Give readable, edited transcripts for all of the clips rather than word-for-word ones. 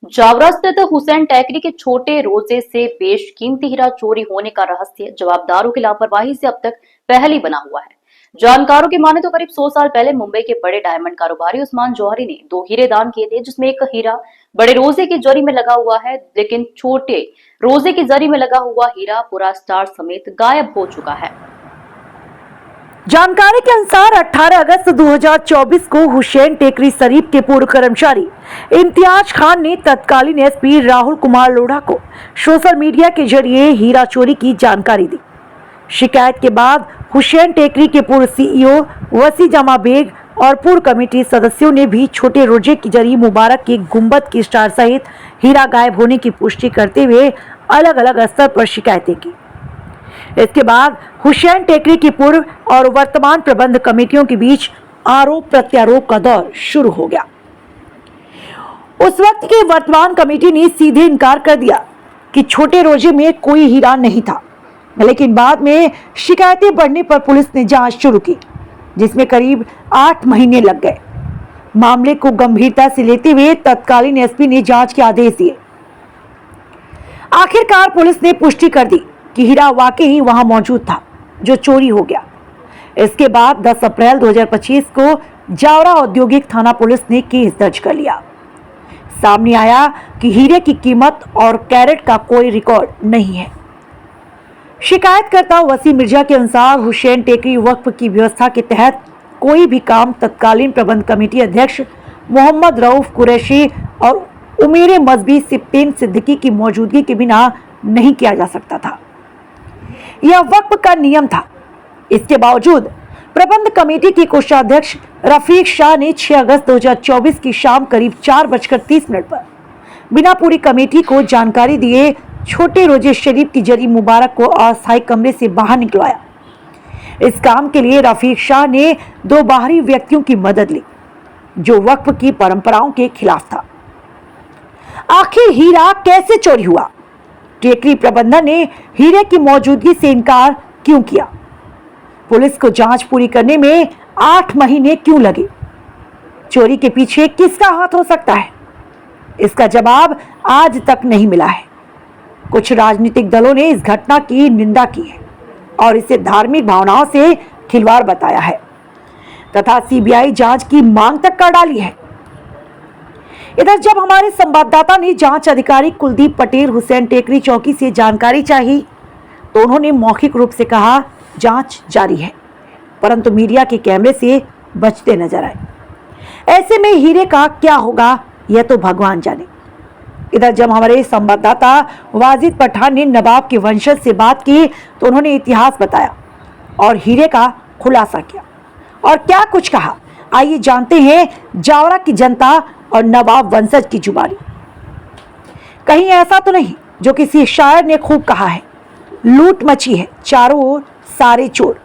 जावरा स्थित हुसैन टेकरी के छोटे रोजे से बेशकीमती हीरा चोरी होने का रहस्य जवाबदारों की लापरवाही से अब तक पहले ही बना हुआ है। जानकारों की माने तो करीब 100 साल पहले मुंबई के बड़े डायमंड कारोबारी उस्मान जौहरी ने 2 हीरे दान किए थे, जिसमें एक हीरा बड़े रोजे की जरी में लगा हुआ है, लेकिन छोटे रोजे की जरी में लगा हुआ हीरा पूरा स्टार समेत गायब हो चुका है। जानकारी के अनुसार 18 अगस्त 2024 को हुसैन टेकरी शरीफ के पूर्व कर्मचारी इम्तियाज खान ने तत्कालीन एसपी राहुल कुमार लोढ़ा को सोशल मीडिया के जरिए हीरा चोरी की जानकारी दी। शिकायत के बाद हुसैन टेकरी के पूर्व सीईओ वसी जमा बेग और पूर्व कमेटी सदस्यों ने भी छोटे रोजे की जरी मुबारक के गुंबद की स्टार सहित हीरा गायब होने की पुष्टि करते हुए अलग अलग स्तर पर शिकायतें की। इसके बाद हुसैन टेकरी की पूर्व और वर्तमान प्रबंध कमेटियों के बीच आरोप प्रत्यारोप का दौर शुरू हो गया। उस वक्त की वर्तमान कमेटी ने सीधे इनकार कर दिया कि छोटे रोजे में कोई हीरा नहीं था, लेकिन बाद में शिकायतें बढ़ने पर पुलिस ने जांच शुरू की, जिसमें करीब 8 महीने लग गए। मामले को गंभीरता से लेते हुए तत्कालीन एसपी ने जांच के आदेश दिए। आखिरकार पुलिस ने पुष्टि कर दी कि हीरा वाकई ही वहां मौजूद था जो चोरी हो गया। इसके बाद 10 अप्रैल 2025 को जावरा औद्योगिक थाना पुलिस ने केस दर्ज कर लिया। सामने आया कि हीरे की कीमत और कैरेट का कोई रिकॉर्ड नहीं है। शिकायतकर्ता वसी मिर्जा के अनुसार हुसैन टेकरी वक्फ की व्यवस्था के तहत कोई भी काम तत्कालीन प्रबंध कमेटी अध्यक्ष मोहम्मद रऊफ कुरैशी और उमेरे मजहबी सिप्तेन सिद्दीकी की मौजूदगी के बिना नहीं किया जा सकता था। यह वक्फ का नियम था। इसके बावजूद प्रबंध कमेटी के कोषाध्यक्ष रफीक शाह ने 6 अगस्त 2024 की शाम करीब 4:30 पर बिना पूरी कमेटी को जानकारी दिए छोटे रोजे शरीफ की जरी मुबारक को अस्थायी कमरे से बाहर निकलवाया। इस काम के लिए रफीक शाह ने 2 बाहरी व्यक्तियों की मदद ली, जो वक्फ की परंपराओं के खिलाफ था। आखिर हीरा कैसे चोरी हुआ? टेकरी प्रबंधन ने हीरे की मौजूदगी से इनकार क्यों किया? पुलिस को जांच पूरी करने में 8 महीने क्यों लगे? चोरी के पीछे किसका हाथ हो सकता है? इसका जवाब आज तक नहीं मिला है। कुछ राजनीतिक दलों ने इस घटना की निंदा की है और इसे धार्मिक भावनाओं से खिलवाड़ बताया है तथा सीबीआई जांच की मांग तक कर डाली है। इधर जब हमारे संवाददाता ने जांच अधिकारी कुलदीप पटेल हुसैन टेकरी चौकी से जानकारी चाही, तो उन्होंने मौखिक रूप से कहा जांच जारी है, परंतु मीडिया के कैमरे से बचते नजर आए। ऐसे में हीरे का क्या होगा यह तो भगवान जाने। इधर जब हमारे संवाददाता वाजिद पठान ने नवाब के वंशज से बात की, तो उन्होंने इतिहास बताया और हीरे का खुलासा किया। और क्या कुछ कहा, आइए जानते हैं जावरा की जनता और नवाब वंशज की जुबानी। कहीं ऐसा तो नहीं जो किसी शायर ने खूब कहा है, लूट मची है चारों ओर सारे चोर,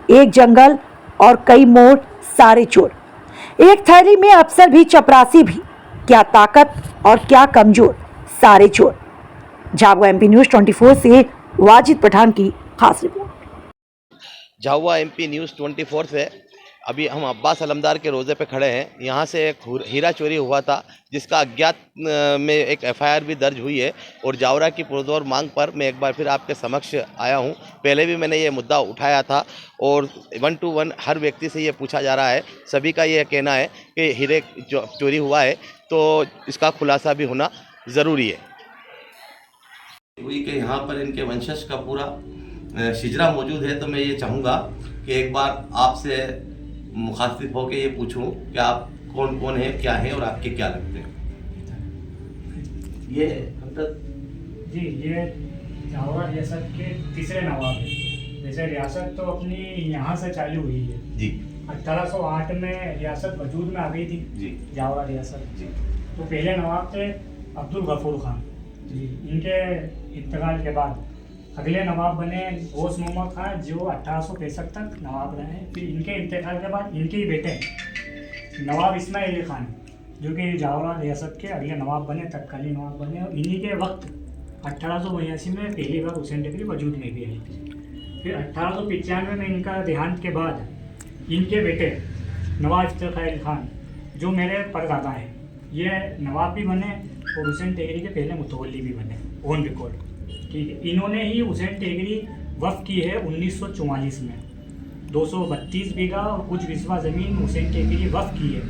एक जंगल और कई मोड़ सारे चोर, एक थैली में अफसर भी चपरासी भी, क्या ताकत और क्या कमजोर सारे चोर। झाबुआ एमपी न्यूज़ 24 से वाजिद पठान की खास रिपोर्ट। झाबुआ एमपी न्यूज़ 24 से अभी हम अब्बास अलमदार के रोज़े पे खड़े हैं। यहाँ से एक हीरा चोरी हुआ था, जिसका अज्ञात में एक एफआईआर भी दर्ज हुई है और जावरा की पुरजोर मांग पर मैं एक बार फिर आपके समक्ष आया हूँ। पहले भी मैंने ये मुद्दा उठाया था और 1 to 1 हर व्यक्ति से ये पूछा जा रहा है। सभी का ये कहना है कि हीरे चोरी हुआ है तो इसका खुलासा भी होना ज़रूरी है। हुई कि यहाँ पर इनके वंशज का पूरा शिजरा मौजूद है, तो मैं ये चाहूँगा कि एक बार आपसे मुखातिब होकर ये पूछूं कि आप कौन कौन है, क्या है और आपके क्या लगते हैं। ये जी, ये जावरा रियासत के तीसरे नवाब है। जैसे रियासत तो अपनी यहाँ से चालू हुई है जी। 1808 में रियासत वजूद में आ गई थी जी, जावरा रियासत जी। तो पहले नवाब थे अब्दुल गफूर खान जी। इनके इंतकाल के बाद अगले नवाब बने गौस मोहम्मद खान, जो 1865 तक नवाब रहे। फिर इनके इंतकाल के बाद इनके ही बेटे नवाब इस्माइल खान, जो कि जावरा रियासत के अगले नवाब बने, तत्कालीन नवाब बने। और इन्हीं के वक्त 1882 में पहली बार हुसैन टेकरी वजूद में भी आई। फिर 1895 में इनका देहांत के बाद इनके बेटे नवाब इफ्तिखार खान, जो मेरे परदादा हैं, ये नवाब भी बने और हुसैन टेकरी के पहले मुतवल्ली भी बने ऑन रिकॉर्ड। ठीक है, इन्होंने ही हुसैन टेकरी वक्फ की है 1944 में। 232 बीघा और कुछ विस्वा ज़मीन हुसैन टेकरी वक्फ की है।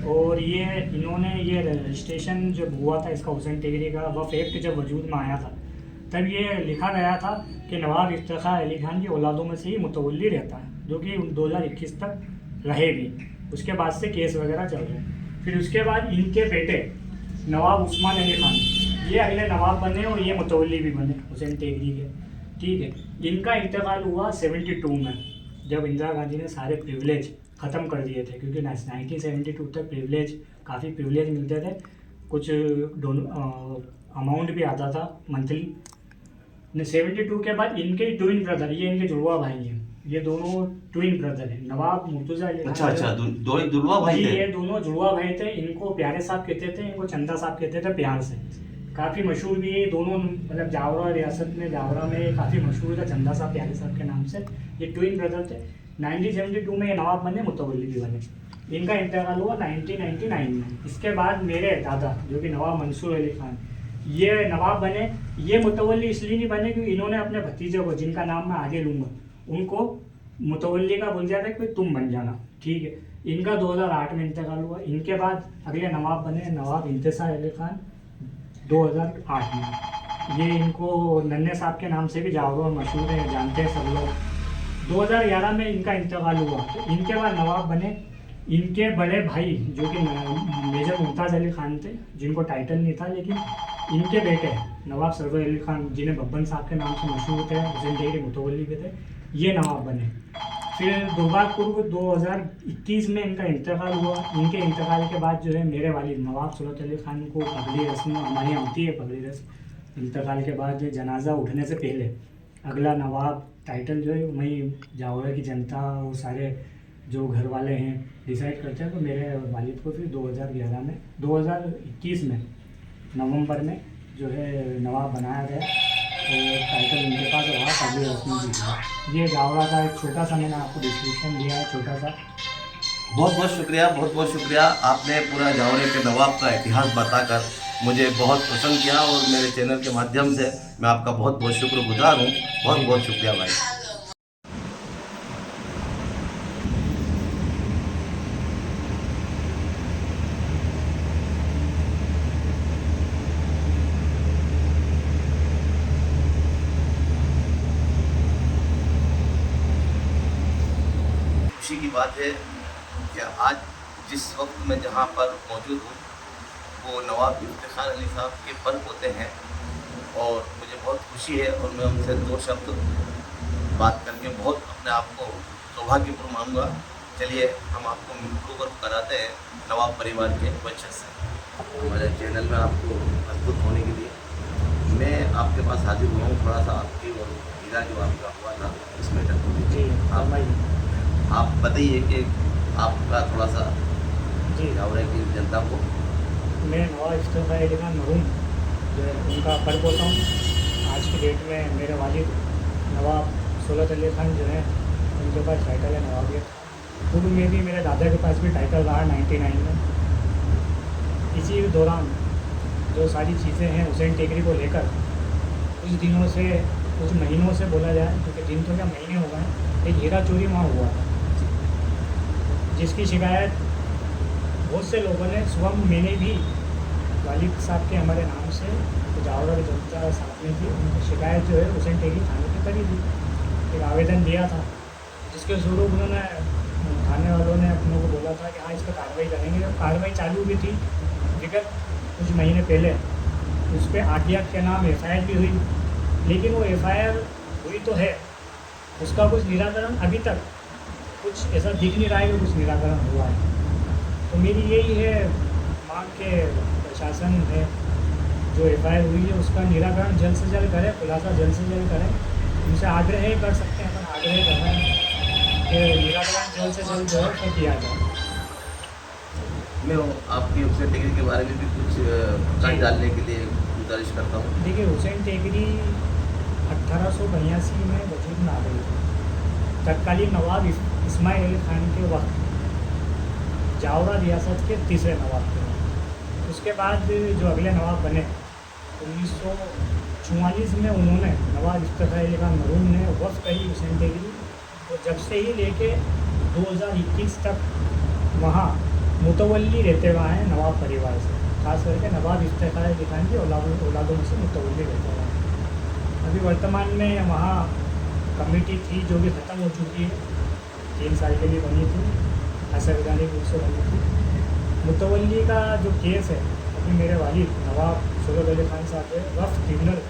और ये इन्होंने ये रजिस्ट्रेशन जब हुआ था इसका हुसैन टेकरी का वक्फ एक्ट जब वजूद में आया था, तब ये लिखा गया था कि नवाब इफ्तिखार अली खान की औलादों में से ही मुतवल्ली रहता है, जो कि 2021 तक रहे भी। उसके बाद से केस वगैरह चल रहे हैं। फिर उसके बाद इनके बेटे नवाब उस्मान अली खान ये अगले नवाब बने और ये मुतवल्ली भी बने हुसैन टेकरी के। ठीक है, इनका इंतकाल हुआ 72 में, जब इंदिरा गांधी ने सारे प्रिविलेज ख़त्म कर दिए थे, क्योंकि 1972 तक काफ़ी प्रिविलेज मिलते थे, कुछ अमाउंट भी आता था मंथली। 72 के बाद इनके ट्विन ब्रदर, ये इनके जुड़वा भाई हैं, ये दोनों ट्विन ब्रदर हैं, नवाब मुर्तज़ा अली खान। अच्छा, दो ही दुल्हा भाई थे। ये दोनों जुड़वा भाई थे। इनको प्यारे साहब कहते थे, इनको चंदा साहब कहते थे प्यार से। काफ़ी मशहूर भी है दोनों, मतलब जावरा रियासत में, जावरा में काफ़ी मशहूर था चंदा साहब प्यारे साहब के नाम से। ये ट्विन ब्रदर थे। 1972 में ये नवाब बने, मुतवल्ली भी बने। इनका इंतकाल हुआ 1999 में। इसके बाद मेरे दादा जो कि नवाब मंसूर अली खान, ये नवाब बने। ये मुतवल्ली इसलिए नहीं बने क्योंकि इन्होंने अपने भतीजे को, जिनका नाम मैं आगे लूँगा, उनको मुतवल्ली का बोल दिया था कि तुम बन जाना। ठीक है, इनका 2008 में इंतकाल हुआ। इनके बाद अगले नवाब बने नवाब इंतसार अली खान 2008 में। ये इनको नन्हे साहब के नाम से भी जावरों में मशहूर है, जानते हैं सब लोग। 2011 में इनका इंतकाल हुआ। तो इनके बाद नवाब बने इनके बड़े भाई जो कि मेजर मुमताज़ अली खान थे, जिनको टाइटल नहीं था, लेकिन इनके बेटे नवाब सरवर अली खान, जिन्हें बब्बन साहब के नाम से मशहूर थे, हुसैन टेकरी मुतवल्ली के थे, ये नवाब बने। फिर दुर्भाग्यपूर्व 2021 में इनका इंतकाल हुआ। इनके इंतकाल के बाद जो है मेरे वालिद नवाब सूरत अली खान को पगड़ी रस्म हमारे यहाँ होती है, पगड़ी रस्म। इंतकाल के बाद जनाजा उठने से पहले अगला नवाब टाइटल जो है वहीं जावरा की जनता, वो सारे जो घर वाले हैं डिसाइड करते हैं। तो मेरे वालिद को फिर 2021 में नवंबर में जो है नवाब बनाया गया और टाइटल उनके पास रहा, पगड़ी रस्म भी हुआ। ये जावरा का एक छोटा सा मैंने आपको डिस्क्रिप्शन दिया है, छोटा सा। बहुत बहुत शुक्रिया। आपने पूरा जावरे के नवाब का इतिहास बताकर मुझे बहुत पसंद किया और मेरे चैनल के माध्यम से मैं आपका बहुत बहुत शुक्रगुजार हूँ। बहुत बहुत शुक्रिया भाई। खुशी की बात है कि आज जिस वक्त मैं जहाँ पर मौजूद हूँ वो नवाब इफ्तिखार अली साहब के पर होते हैं और मुझे बहुत खुशी है और मैं उनसे दो शब्द बात करके बहुत अपने आप को सौभाग्यपूर्ण मानूंगा। चलिए हम आपको रूबरू कराते हैं नवाब परिवार के वंशज से। हमारे चैनल में आपको प्रस्तुत होने के लिए मैं आपके पास हाजिर हुआ हूँ। थोड़ा सा आपकी और हीरा जो आपका हुआ था इस मैटर को आप बताइए कि आपका थोड़ा सा जावरे की जनता को। मैं नवाब इफ्तिखार अली खान मरहूम जो है उनका पर होता हूँ। आज की डेट में मेरे वालिद नवाब सूरत अली खान जो है उनके पास टाइटल है नवाबियत। पूर्व में भी मेरे दादा के पास भी टाइटल रहा 99 में। इसी दौरान जो सारी चीज़ें हैं हुसैन टेकरी को लेकर कुछ दिनों से, कुछ महीनों से बोला जाए, क्योंकि दिन तो क्या महीने हो गए, एक हीरा चोरी वहाँ हुआ था, जिसकी शिकायत बहुत से लोगों ने, सुबह मैंने भी वालिद साहब के हमारे नाम से जावरा की जनता साथ में थी, उनकी शिकायत जो है हुसैन टेकरी थाने पे करी थी। एक आवेदन दिया था जिसके ज़रूर उन्होंने थाने वालों ने अपनों को बोला था कि हाँ इस पर कार्रवाई करेंगे। कार्रवाई चालू भी थी विगत कुछ महीने पहले। उस पर आटियात के नाम FIR भी हुई, लेकिन वो FIR हुई तो है, उसका कुछ निराकरण अभी तक कुछ ऐसा दिख नहीं रहा है कि कुछ निराकरण हुआ है। तो मेरी यही है मांग के प्रशासन है जो FIR हुई है उसका निराकरण जल्द से जल्द करें, खुलासा जल्द से जल्द करें। उनसे आग्रह कर सकते हैं, अपन आग्रह कर रहे हैं कि निराकरण जल्द से जल्द जो है तो किया जाए। मैं आपकी हुसैन टेकरी के बारे में भी कुछ जानकारी डालने के लिए गुजारिश करता हूँ। देखिए, हुसैन टेकरी 1882 में वजूद में आ गई थी। तत्कालीन नवाब इस्माइल अली खान के वक्त जावरा रियासत के तीसरे नवाब थे। उसके बाद जो अगले नवाब बने 1944 में उन्होंने नवाब इफ्तिखार अली खान मरहूम ने वफ़ करी हुसैन टेकरी, और जब से ही लेके 2021 तक वहाँ मुतवल्ली रहते हुए हैं नवाब परिवार से, खास करके नवाब इफ्तिखार अली खान की औलादों में से मुतवल्ली रहते हुए हैं। अभी वर्तमान में वहाँ कमेटी थी जो कि ख़त्म हो चुकी है, 3 साल के लिए बनी थी, असंवैधानिक रूप से बनी थी। मुतवल्ली का जो केस है, अभी मेरे वालिद नवाब सूरत अली खान साहब है, वफ़ ट्रिब्यूनल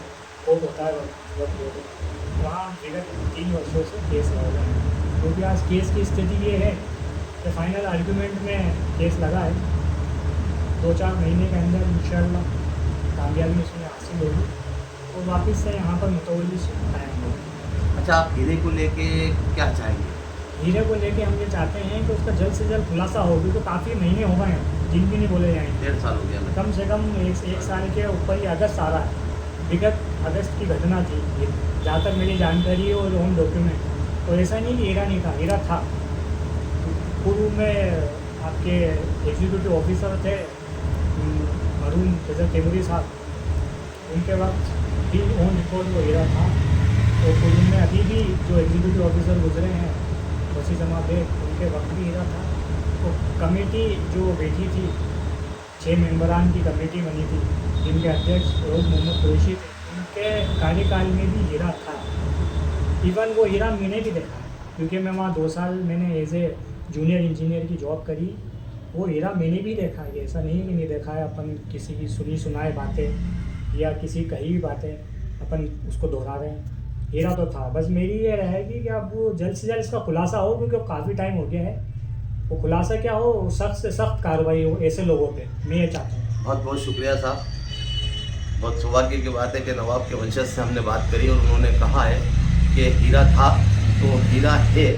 कोर्ट होता है वक्त बोर्ड, वहाँ विगत 3 वर्षों से केस लगा हुआ है। क्योंकि आज केस की स्थिति ये है कि फाइनल आर्गूमेंट में केस लगा है, 2-4 महीने के अंदर इंशाअल्लाह कामयाबी उसमें हासिल होगी और वापस से यहाँ पर मुतवल्ली कायम होगी। अच्छा, आप हीरे को लेके क्या चाहेंगे? हीरे को लेके हम ये चाहते हैं कि उसका जल्द से जल्द खुलासा हो, क्योंकि काफ़ी महीने हो गए हैं, दिन भी नहीं बोले जाएंगे, 1.5 साल हो गया। कम से कम एक साल के ऊपर ही अगस्त आ रहा है। विगत अगस्त की घटना थी ये, जहाँ तक मेरी जानकारी है और होम डॉक्यूमेंट, तो ऐसा नहीं कि हीरा नहीं था, हीरा था। पूर्व में आपके एग्जीक्यूटिव ऑफिसर थे मरहूम जैसे तैमूरी साहब, उनके वक्त भी ऑन रिकॉर्ड वो हीरा था। तो पूर्व में अभी भी जो एग्जीक्यूटिव ऑफिसर गुजरे हैं वसी जमा बेग, उनके वक्त भी हीरा था। तो कमेटी जो बैठी थी, 6 मेंबरान की कमेटी बनी थी, जिनके अध्यक्ष रोज मोहम्मद कुरैशी थे, उनके कार्यकाल में भी हीरा था। इवन वो हीरा मैंने भी देखा है, क्योंकि मैं वहाँ 2 साल मैंने एज ए जूनियर इंजीनियर की जॉब करी। वो हीरा मैंने भी देखा है, ऐसा नहीं है कि नहीं देखा है। अपन किसी की सुनी सुनाए बातें या किसी कही भी बातें अपन उसको दोहरा रहे हैं, हीरा तो था। बस मेरी ये रहेगी कि अब वो जल्द से जल्द इसका खुलासा हो, क्योंकि काफ़ी टाइम हो गया है। वो खुलासा क्या हो, सख्त से सख्त कार्रवाई हो ऐसे लोगों पे, मैं ये चाहता हूँ। बहुत बहुत शुक्रिया साहब। बहुत सौभाग्य की बात है कि नवाब के वंशज से हमने बात करी और उन्होंने कहा है कि हीरा था तो हीरा है,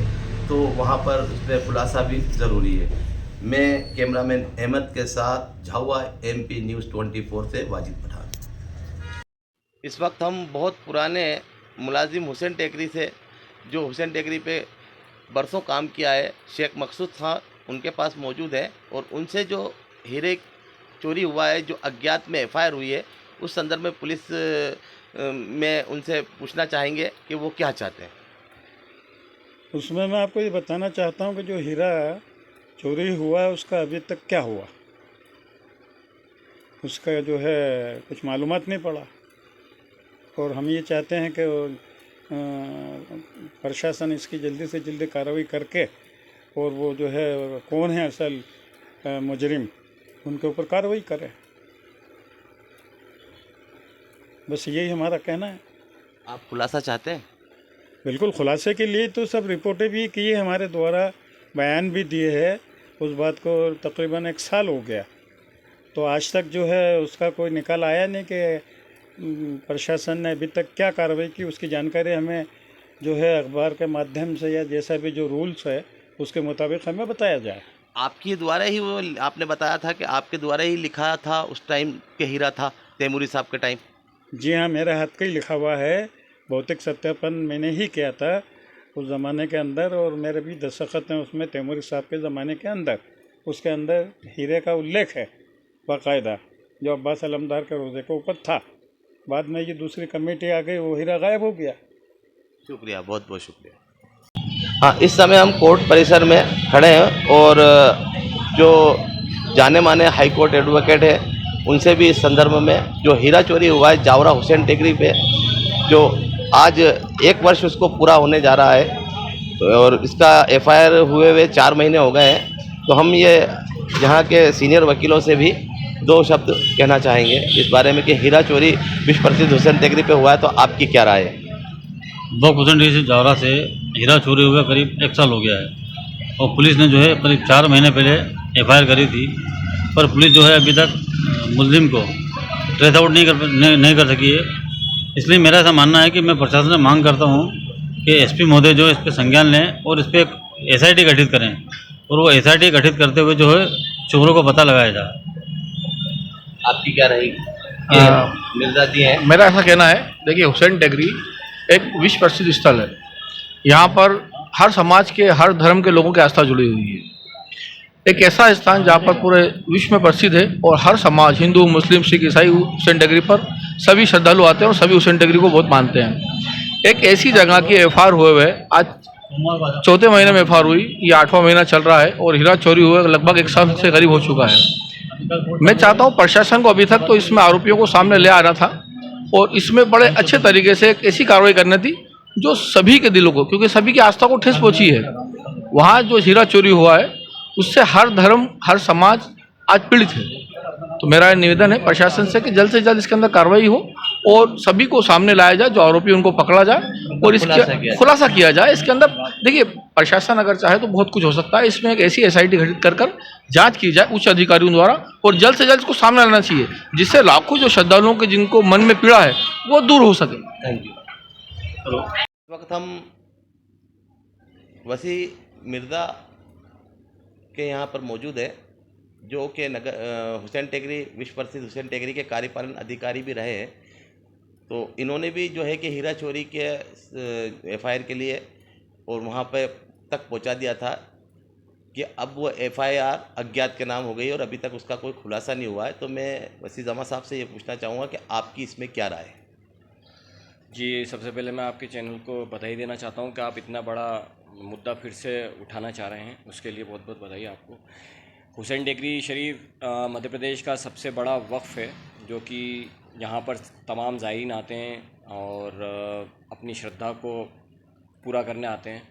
तो वहाँ पर उसमें खुलासा भी ज़रूरी है। मैं कैमरामैन अहमद के साथ झावा MP न्यूज़ 24 से वाजिद पठान। इस वक्त हम बहुत पुराने मुलाजिम हुसैन टेकरी से, जो हुसैन टेकरी पे बरसों काम किया है, शेख मकसूद खां उनके पास मौजूद है, और उनसे जो हीरे चोरी हुआ है, जो अज्ञात में FIR हुई है, उस संदर्भ में पुलिस में उनसे पूछना चाहेंगे कि वो क्या चाहते हैं। उसमें मैं आपको ये बताना चाहता हूँ कि जो हीरा चोरी हुआ है उसका अभी तक क्या हुआ, उसका जो है कुछ मालूमात नहीं पड़ा। और हम ये चाहते हैं कि प्रशासन इसकी जल्दी से जल्दी कार्रवाई करके और वो जो है कौन है असल मुजरिम, उनके ऊपर कार्रवाई करे। बस यही हमारा कहना है। आप खुलासा चाहते हैं? बिल्कुल, खुलासे के लिए तो सब रिपोर्टें भी की है, हमारे द्वारा बयान भी दिए हैं। उस बात को तकरीबन 1 साल हो गया, तो आज तक जो है उसका कोई निकाल आया नहीं कि प्रशासन ने अभी तक क्या कार्रवाई की। उसकी जानकारी हमें जो है अखबार के माध्यम से या जैसा भी जो रूल्स है उसके मुताबिक हमें बताया जाए। आपके द्वारा ही वो, आपने बताया था कि आपके द्वारा ही लिखा था उस टाइम के हीरा था, तैमूरी साहब के टाइम। जी हाँ, मेरे हाथ का ही लिखा हुआ है, भौतिक सत्यापन मैंने ही किया था उस ज़माने के अंदर, और मेरे भी दस्तखत हैं उसमें तैमूरी साहब के ज़माने के अंदर। उसके अंदर हीरे का उल्लेख है बाकायदा, जो अब्बास अलमदार के रोज़े के ऊपर था। बाद में ये दूसरी कमेटी आ गई, वो हीरा गायब हो गया। शुक्रिया, बहुत बहुत शुक्रिया। हाँ, इस समय हम कोर्ट परिसर में खड़े हैं और जो जाने माने हाई कोर्ट एडवोकेट है उनसे भी इस संदर्भ में, जो हीरा चोरी हुआ है जावरा हुसैन टेकरी पे, जो आज 1 वर्ष उसको पूरा होने जा रहा है और इसका FIR हुए 4 महीने हो गए हैं, तो हम ये यहाँ के सीनियर वकीलों से भी 2 शब्द कहना चाहेंगे इस बारे में कि हीरा चोरी विश्व प्रसिद्ध हुसैन टेकरी पे हुआ है, तो आपकी क्या राय है? हुसैन टेकरी से जावरा से हीरा चोरी हुआ करीब 1 साल हो गया है, और पुलिस ने जो है करीब 4 महीने पहले FIR करी थी, पर पुलिस जो है अभी तक मुल्जिम को ट्रेस आउट नहीं कर सकी है। इसलिए मेरा ऐसा मानना है कि मैं प्रशासन से मांग करता हूँ कि SP महोदय जो इस पर संज्ञान लें और इस पर एक SIT गठित करें, और वो SIT गठित करते हुए जो है चोरों को पता लगाया जाए। आपकी क्या रहेगी? मिर्जा जी हैं। मेरा ऐसा कहना है, देखिए हुसैन टेकरी एक विश्व प्रसिद्ध स्थल है। यहाँ पर हर समाज के, हर धर्म के लोगों की आस्था जुड़ी हुई है। एक ऐसा स्थान जहाँ पर पूरे विश्व में प्रसिद्ध है और हर समाज, हिंदू, मुस्लिम, सिख, ईसाई, हुसैन टेकरी पर सभी श्रद्धालु आते हैं और सभी हुसैन टेकरी को बहुत मानते हैं। एक ऐसी जगह की एफआईआर हुए हुए आज चौथे महीने में एफआईआर हुई, ये 8वां महीना चल रहा है और हीरा चोरी हुए लगभग 1 साल से करीब हो चुका है। मैं चाहता हूँ प्रशासन को अभी तक तो इसमें आरोपियों को सामने ले आना था और इसमें बड़े अच्छे तरीके से एक ऐसी कार्रवाई करनी थी जो सभी के दिलों को, क्योंकि सभी की आस्था को ठेस पहुंची है। वहाँ जो हीरा चोरी हुआ है उससे हर धर्म, हर समाज आज पीड़ित है। तो मेरा निवेदन है प्रशासन से कि जल्द से जल्द इसके अंदर कार्रवाई हो और सभी को सामने लाया जाए, जो आरोपी उनको पकड़ा जाए और इसके खुलासा किया जाए। इसके अंदर देखिए प्रशासन अगर चाहे तो बहुत कुछ हो सकता है। इसमें एक ऐसी एसआईटी गठित कर जांच की जाए उच्च अधिकारियों द्वारा और जल्द से जल्द इसको सामने लाना चाहिए, जिससे लाखों जो श्रद्धालुओं के जिनको मन में पीड़ा है वो दूर हो सके। Thank you. इस वक्त हम वसी मिर्ज़ा के यहाँ पर मौजूद है, जो कि हुसैन टेकरी, विश्व प्रसिद्ध हुसैन टेकरी के कार्यपालन अधिकारी भी रहे हैं। तो इन्होंने भी जो है कि हीरा चोरी के एफआईआर के लिए और वहाँ पे तक पहुँचा दिया था कि अब वो एफआईआर अज्ञात के नाम हो गई और अभी तक उसका कोई खुलासा नहीं हुआ है। तो मैं वसी जमा साहब से ये पूछना चाहूँगा कि आपकी इसमें क्या राय है? जी, सबसे पहले मैं आपके चैनल को बधाई देना चाहता हूं कि आप इतना बड़ा मुद्दा फिर से उठाना चाह रहे हैं, उसके लिए बहुत बहुत बधाई आपको। हुसैन टेकरी शरीफ मध्य प्रदेश का सबसे बड़ा वक्फ़ है, जो कि यहाँ पर तमाम ज़ायरीन आते हैं और अपनी श्रद्धा को पूरा करने आते हैं।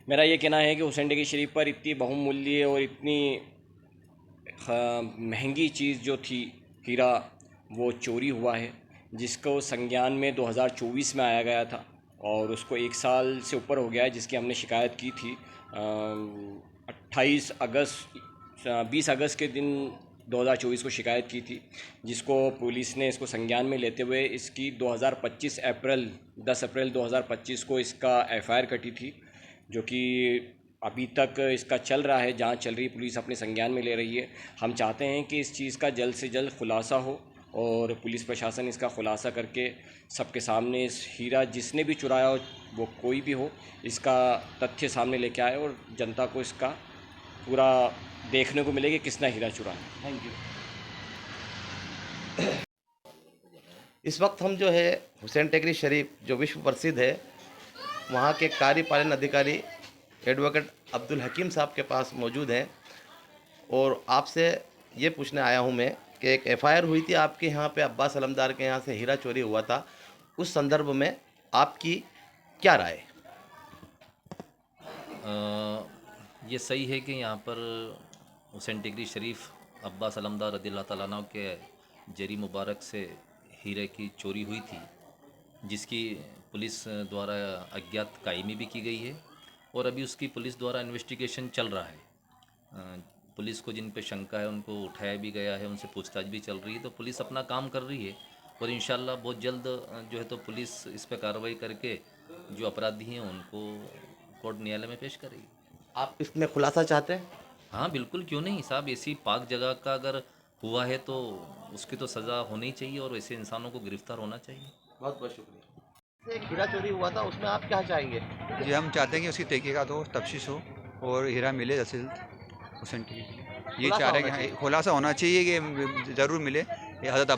मेरा ये कहना है कि हुसैन टेकरी शरीफ पर इतनी बहुमूल्य और इतनी महंगी चीज़ जो थी हीरा, वो चोरी हुआ है, जिसको संज्ञान में 2024 में आया गया था और उसको 1 साल से ऊपर हो गया है, जिसकी हमने शिकायत की थी 20 अगस्त के दिन 2024 को शिकायत की थी, जिसको पुलिस ने इसको संज्ञान में लेते हुए इसकी 10 अप्रैल 2025 को इसका एफआईआर कटी थी, जो कि अभी तक इसका चल रहा है, जांच चल रही है, पुलिस अपने संज्ञान में ले रही है। हम चाहते हैं कि इस चीज़ का जल्द से जल्द खुलासा हो और पुलिस प्रशासन इसका खुलासा करके सबके सामने इस हीरा जिसने भी चुराया हो, वो कोई भी हो, इसका तथ्य सामने लेके आए और जनता को इसका पूरा देखने को मिले कि किसने हीरा चुराया। Thank you. इस वक्त हम जो है हुसैन टेकरी शरीफ जो विश्व प्रसिद्ध है, वहाँ के कार्यपालन अधिकारी एडवोकेट अब्दुल हकीम साहब के पास मौजूद हैं और आपसे ये पूछने आया हूँ मैं कि एक एफआईआर हुई थी आपके यहाँ पे, अब्बास अलमदार के यहाँ से हीरा चोरी हुआ था, उस संदर्भ में आपकी क्या राय है? ये सही है कि यहाँ पर हुसैन टेकरी शरीफ अब्बास अलमदार रज़ियल्लाहु ताला अन्हु के जरी मुबारक से हीरे की चोरी हुई थी, जिसकी पुलिस द्वारा अज्ञात कायमी भी की गई है और अभी उसकी पुलिस द्वारा इन्वेस्टिगेशन चल रहा है। पुलिस को जिन पे शंका है उनको उठाया भी गया है, उनसे पूछताछ भी चल रही है। तो पुलिस अपना काम कर रही है और इंशाल्लाह बहुत जल्द जो है तो पुलिस इस पर कार्रवाई करके जो अपराधी हैं उनको कोर्ट न्यायालय में पेश करेगी। आप इसमें खुलासा चाहते हैं? हाँ बिल्कुल, क्यों नहीं साहब। ऐसी पाक जगह का अगर हुआ है तो उसकी तो सज़ा होनी चाहिए और वैसे इंसानों को गिरफ्तार होना चाहिए। बहुत बहुत शुक्रिया। एक हीरा चोरी हुआ था, उसमें आप क्या चाहेंगे? जी, हम चाहते हैं कि उसकी तहकीकात हो, तफ्तीश हो और हीरा मिले जल्द से जल्द हुसैन टेकरी के लिए। ये चाह रहे हैं कि खुलासा होना चाहिए कि ज़रूर मिले। ये हज़रत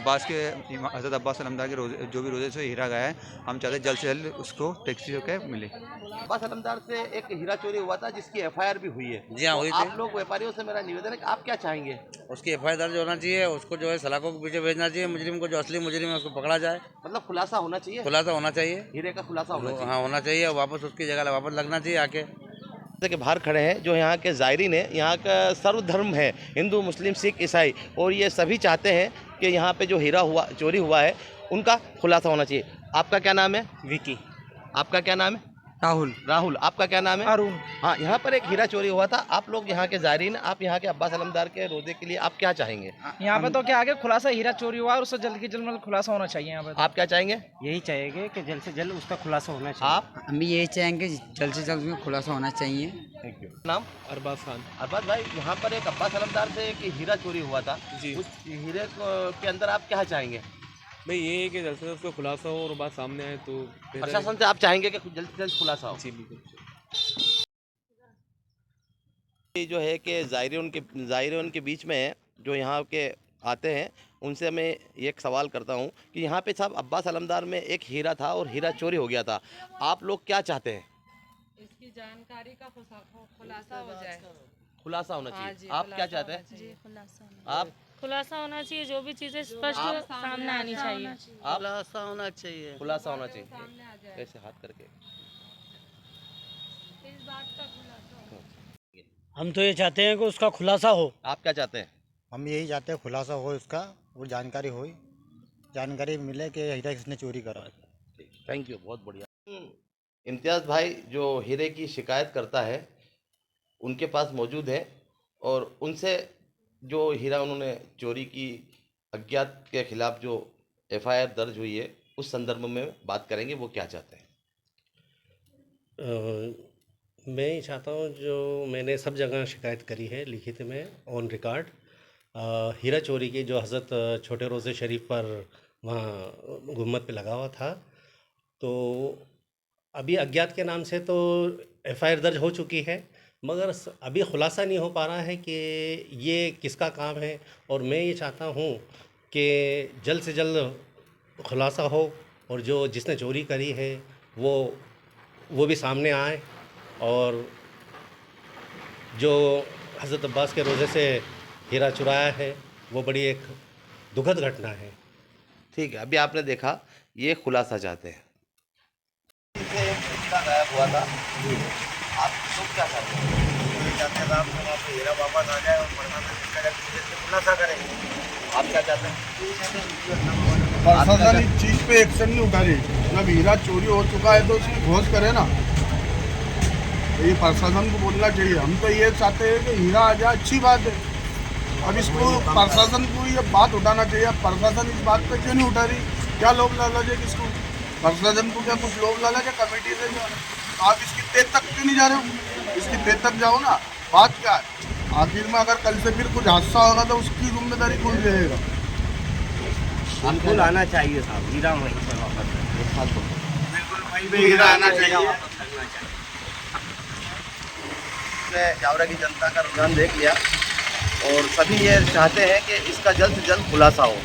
अब्बास अलमदार के रोज़े, जो भी रोज़े से हीरा गया है, हम चाहते हैं जल्द से जल्द उसको तफ्तीश होकर मिले। अब्बास अलमदार से एक हीरा चोरी हुआ था जिसकी एफआईआर भी हुई है। जी हाँ, हुई थी। आप लोग व्यापारियों से मेरा निवेदन है कि आप क्या चाहेंगे? उसकी एफआईआर दर्ज होना चाहिए, उसको जो है सलाखों के पीछे भेजना चाहिए, मुजरिम को, जो असली मुजरिम है उसको पकड़ा जाए। मतलब खुलासा होना चाहिए, खुलासा होना चाहिए, हीरे का खुलासा होना चाहिए। हाँ होना चाहिए, वापस उसकी जगह वापस लगना चाहिए आके। के बाहर खड़े हैं जो यहाँ के ज़ायरीन हैं, यहाँ का सर्वधर्म है, हिंदू, मुस्लिम, सिख, ईसाई, और ये सभी चाहते हैं कि यहाँ पे जो हीरा चोरी हुआ है उनका खुलासा होना चाहिए। आपका क्या नाम है? विकी। आपका क्या नाम है? राहुल। आपका क्या नाम है? अरुण। हाँ, यहाँ पर एक हीरा चोरी हुआ था, आप लोग यहाँ के ज़ायरीन, आप यहाँ के अब्बास अलमदार के रोज़े के लिए आप क्या चाहेंगे? यहाँ पे तो क्या आगे खुलासा, हीरा चोरी हुआ और उससे जल्द की जल्द खुलासा होना चाहिए। यहाँ पे आप क्या चाहेंगे? यही चाहिए कि जल्द से जल्द उसका खुलासा होना चाहिए। आप? हम भी यही चाहेंगे जल्द से जल्द उसका खुलासा होना चाहिए। Thank you. नाम? अरबाज खान। अरबाज भाई, यहाँ पर एक अब्बास अलमदार से एक हीरा चोरी हुआ था जी। उस हीरे के अंदर आप क्या चाहेंगे? भाई ये है कि जल्द से जल्द उसका खुलासा हो और बात सामने आए तो प्रशासन से आप चाहेंगे कि जल्द से जल्द खुलासा हो? जी बिल्कुल। ये जो है कि ज़ायरीन के बीच में है, जो यहाँ के आते हैं, उनसे मैं एक सवाल करता हूँ कि यहाँ पे साहब अब्बास अलमदार में एक हीरा था और हीरा चोरी हो गया था। आप लोग क्या चाहते हैं? इसकी जानकारी का खुलासा हो जाए। खुलासा होना हाँ चाहिए। जी, आप क्या चाहते हैं? जी, खुलासा आप खुलासा होना चाहिए, जो भी चीजें स्पष्ट सामने आनी चाहिए। आप खुलासा होना चाहिए। खुलासा होना चाहिए। सामने आ जाए ऐसे हाथ करके। इस बात का खुलासा। हम तो ये चाहते हैं कि उसका खुलासा हो। आप क्या चाहते हैं? हम यही चाहते हैं खुलासा हो उसका, वो जानकारी हो, जानकारी मिले कि हीरा किसने चोरी करा। थैंक यू, बहुत बढ़िया। इम्तियाज़ भाई जो हीरे की शिकायत करता है, उनके पास मौजूद है और उनसे जो हीरा उन्होंने चोरी की, अज्ञात के खिलाफ जो एफआईआर दर्ज हुई है, उस संदर्भ में बात करेंगे। वो क्या चाहते हैं? मैं ये चाहता हूँ, जो मैंने सब जगह शिकायत करी है लिखित में ऑन रिकॉर्ड, हीरा चोरी की जो हज़रत छोटे रोज़े शरीफ पर वहाँ गुम्मत पे लगा हुआ था, तो अभी अज्ञात के नाम से तो एफआईआर दर्ज हो चुकी है, मगर अभी खुलासा नहीं हो पा रहा है कि ये किसका काम है। और मैं ये चाहता हूँ कि जल्द से जल्द खुलासा हो और जो जिसने चोरी करी है वो भी सामने आए, और जो हज़रत अब्बास के रोज़े से हीरा चुराया है वो बड़ी एक दुखद घटना है। ठीक है, अभी आपने देखा, ये खुलासा चाहते हैं। गायब हुआ था, आप लोग क्या चाहते हैं? चाहते हैं साहब वहाँ पे हीरा वापस आ जाए और प्रशासन इसका जल्द खुलासा करे। आप क्या चाहते हैं? प्रशासन इस चीज़ पे एक्शन नहीं उठा रही। जब हीरा चोरी हो चुका है तो उसकी खोज करे ना, ये प्रशासन को बोलना चाहिए। हम तो ये चाहते हैं कि हीरा आ जाए, अच्छी बात है। अब इसको प्रशासन को ये बात उठाना चाहिए। प्रशासन इस बात पे क्यों नहीं उठा रही? क्या लोभ लालच है किसको? प्रशासन को क्या कुछ लोभ लालच है कमेटी से? आप इसकी तेज तक क्यों नहीं जा रहे हो? इसकी तेज तक जाओ ना। बात क्या है? आखिर में अगर कल से फिर कुछ हादसा होगा तो उसकी जिम्मेदारी कौन रहेगा? बिल्कुल आना चाहिए साहब, हीरा वहीं पर वापस बिल्कुल वहीं पे हीरा आना चाहिए। जावरा की जनता का रुझान देख लिया और सभी ये चाहते हैं कि इसका जल्द से जल्द खुलासा हो।